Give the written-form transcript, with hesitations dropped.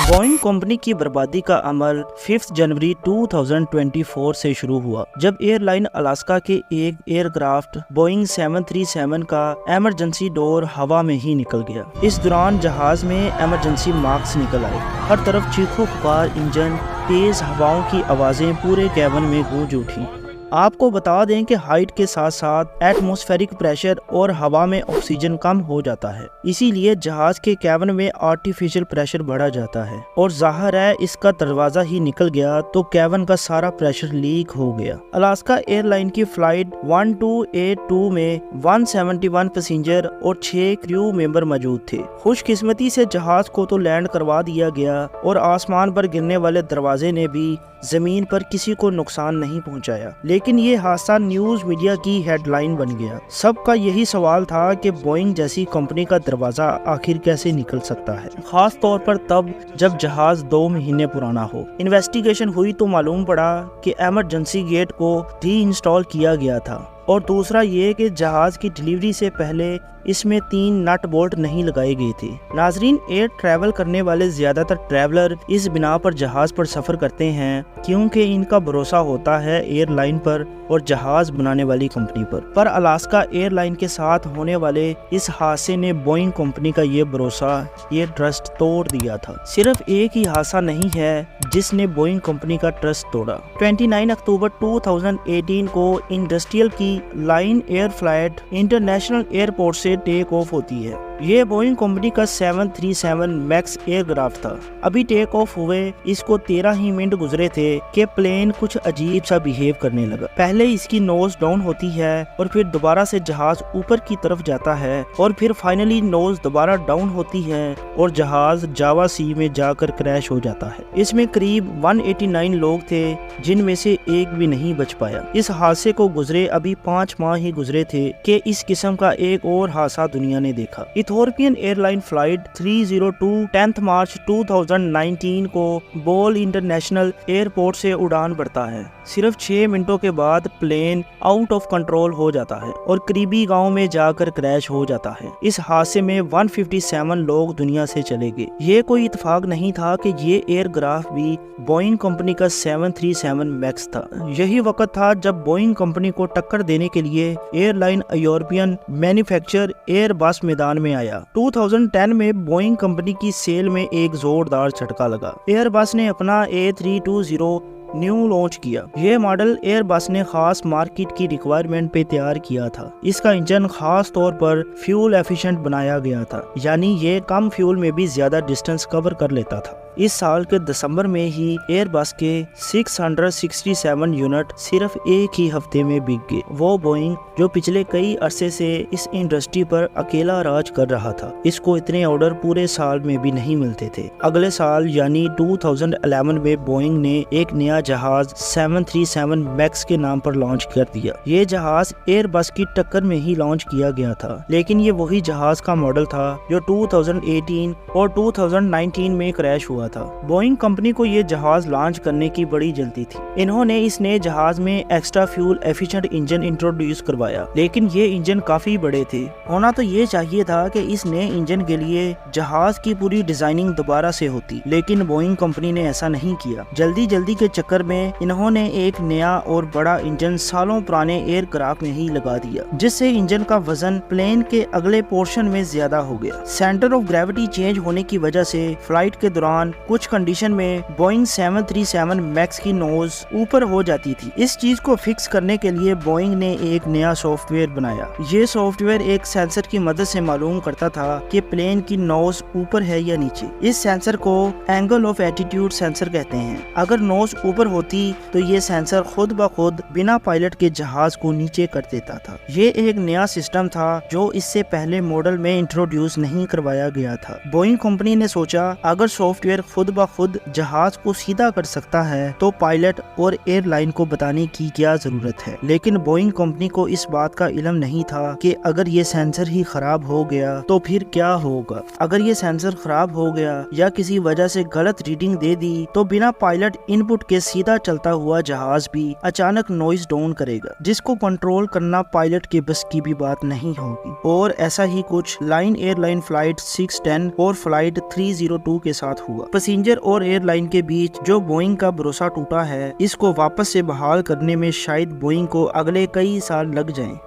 Boeing company की बर्बादी का अमल 5 जनवरी 2024 से शुरू हुआ, जब एयरलाइन अलास्का के एक एयरक्राफ्ट बोइंग 737 का इमरजेंसी डोर हवा में ही निकल गया। इस दौरान जहाज में इमरजेंसी मार्क्स निकल आए। हर तरफ चीखों पुकार, इंजन, तेज हवाओं की आवाजें पूरे कैबिन में गूंज उठी। आपको बता दें कि हाइट के साथ साथ एटमॉस्फेरिक प्रेशर और हवा में ऑक्सीजन कम हो जाता है, इसीलिए जहाज के कैबिन में आर्टिफिशियल प्रेशर बढ़ा जाता है और जाहिर है इसका दरवाजा ही निकल गया तो कैबिन का सारा प्रेशर लीक हो गया। अलास्का एयरलाइन की फ्लाइट 1282 में 171 पैसेंजर और 6 क्रू मेंबर मौजूद थे। खुशकिस्मती से जहाज को तो लैंड करवा दिया गया और आसमान पर गिरने वाले दरवाजे ने भी जमीन पर किसी को नुकसान नहीं पहुंचाया, लेकिन ये हादसा न्यूज मीडिया की हेडलाइन बन गया। सबका यही सवाल था कि बोइंग जैसी कंपनी का दरवाजा आखिर कैसे निकल सकता है, खास तौर पर तब जब जहाज 2 महीने पुराना हो। इन्वेस्टिगेशन हुई तो मालूम पड़ा कि इमरजेंसी गेट को री इंस्टॉल किया गया था और दूसरा ये कि जहाज की डिलीवरी से पहले इसमें 3 नट बोल्ट नहीं लगाए गए थे। नाजरीन, एयर ट्रैवल करने वाले ज्यादातर ट्रैवलर इस बिना पर जहाज पर सफर करते हैं क्योंकि इनका भरोसा होता है एयरलाइन पर और जहाज बनाने वाली कंपनी पर अलास्का एयरलाइन के साथ होने वाले इस हादसे ने बोइंग कंपनी का ये भरोसा, ये ट्रस्ट तोड़ दिया था। सिर्फ एक ही हादसा नहीं है जिसने बोइंग कंपनी का ट्रस्ट तोड़ा। 29 अक्टूबर 2018 को इंडस्ट्रियल की line air flight international airport से टेक ऑफ होती है। ये बोइंग कंपनी का 737 मैक्स एयरक्राफ्ट था। अभी टेक ऑफ हुए इसको 13 ही मिनट गुजरे थे कि प्लेन कुछ अजीब सा बिहेव करने लगा। पहले इसकी नोज डाउन होती है और फिर दोबारा से जहाज ऊपर की तरफ जाता है और फिर फाइनली नोज दोबारा डाउन होती है और जहाज जावा सी में जाकर क्रैश हो जाता है। इसमें करीब 189 लोग थे जिनमें से एक भी नहीं बच पाया। इस हादसे को गुजरे अभी 5 माह ही गुजरे थे कि इस किस्म का एक और हादसा दुनिया ने देखा। इथोपियन एयरलाइन फ्लाइट 302 10 मार्च 2019 को बोल इंटरनेशनल एयरपोर्ट से उड़ान भरता है। सिर्फ 6 मिनटों के बाद प्लेन आउट ऑफ कंट्रोल हो जाता है और करीबी गांव में जाकर क्रैश हो जाता है। इस हादसे में 157 लोग दुनिया से चले गए। ये कोई इत्तेफाक नहीं था कि ये एयरक्राफ्ट भी बोइंग कंपनी का 737 मैक्स था। यही वक्त था जब बोइंग कंपनी को टक्कर देने के लिए एयरलाइन यूरोपियन मैन्युफैक्चरर एयरबस मैदान में आया। 2010 में बोइंग कंपनी की सेल में एक जोरदार झटका लगा। एयरबस ने अपना A320 न्यू लॉन्च किया। ये मॉडल एयरबस ने खास मार्केट की रिक्वायरमेंट पे तैयार किया था। इसका इंजन खास तौर पर फ्यूल एफिशिएंट बनाया गया था, यानी ये कम फ्यूल में भी ज्यादा डिस्टेंस कवर कर लेता था। इस साल के दिसंबर में ही एयरबस के 667 यूनिट सिर्फ एक ही हफ्ते में बिक गए। वो बोइंग जो पिछले कई अरसे से इस इंडस्ट्री पर अकेला राज कर रहा था, इसको इतने ऑर्डर पूरे साल में भी नहीं मिलते थे। अगले साल यानी 2011 में बोइंग ने एक नया जहाज 737 मैक्स के नाम पर लॉन्च कर दिया। ये जहाज एयरबस की टक्कर में ही लॉन्च किया गया था, लेकिन ये वही जहाज का मॉडल था जो 2018 और 2019 में क्रैश हुआ था। बोइंग कंपनी को ये जहाज लॉन्च करने की बड़ी जल्दी थी। इन्होंने इस नए जहाज में extra fuel efficient engine introduce करवाया, लेकिन ये इंजन काफी बड़े थे। होना तो ये चाहिए था कि इस नए इंजन के लिए जहाज की पूरी डिजाइनिंग दोबारा से होती, लेकिन बोइंग कंपनी ने ऐसा नहीं किया। जल्दी के चक्कर में इन्होंने एक नया और बड़ा इंजन सालों पुराने एयरक्राफ्ट में ही लगा दिया, जिससे इंजन का वजन प्लेन के अगले पोर्शन में ज्यादा हो गया। सेंटर ऑफ ग्रेविटी चेंज होने की वजह से फ्लाइट के दौरान कुछ कंडीशन में बोइंग 737 मैक्स की नोज ऊपर हो जाती थी। इस चीज को फिक्स करने के लिए बोइंग ने एक नया सॉफ्टवेयर बनाया। ये सॉफ्टवेयर एक सेंसर की मदद से मालूम करता था कि प्लेन की नोज ऊपर है या नीचे। इस सेंसर को एंगल ऑफ एटीट्यूड सेंसर कहते हैं। अगर नोज ऊपर होती तो ये सेंसर खुद ब खुद बिना पायलट के जहाज को नीचे कर देता था। ये एक नया सिस्टम था जो इससे पहले मॉडल में इंट्रोड्यूस नहीं करवाया गया था। बोइंग कंपनी ने सोचा अगर सॉफ्टवेयर खुद ब खुद जहाज को सीधा कर सकता है तो पायलट और एयरलाइन को बताने की क्या जरूरत है। लेकिन बोइंग कंपनी को इस बात का इल्म नहीं था कि अगर ये सेंसर ही खराब हो गया तो फिर क्या होगा। अगर ये सेंसर खराब हो गया या किसी वजह से गलत रीडिंग दे दी तो बिना पायलट इनपुट के सीधा चलता हुआ जहाज भी अचानक नॉइज डाउन करेगा, जिसको कंट्रोल करना पायलट के बस की भी बात नहीं होगी। और ऐसा ही कुछ लाइन एयरलाइन फ्लाइट 610 और फ्लाइट 302 के साथ हुआ। पैसेंजर और एयरलाइन के बीच जो बोइंग का भरोसा टूटा है, इसको वापस से बहाल करने में शायद बोइंग को अगले कई साल लग जाएं।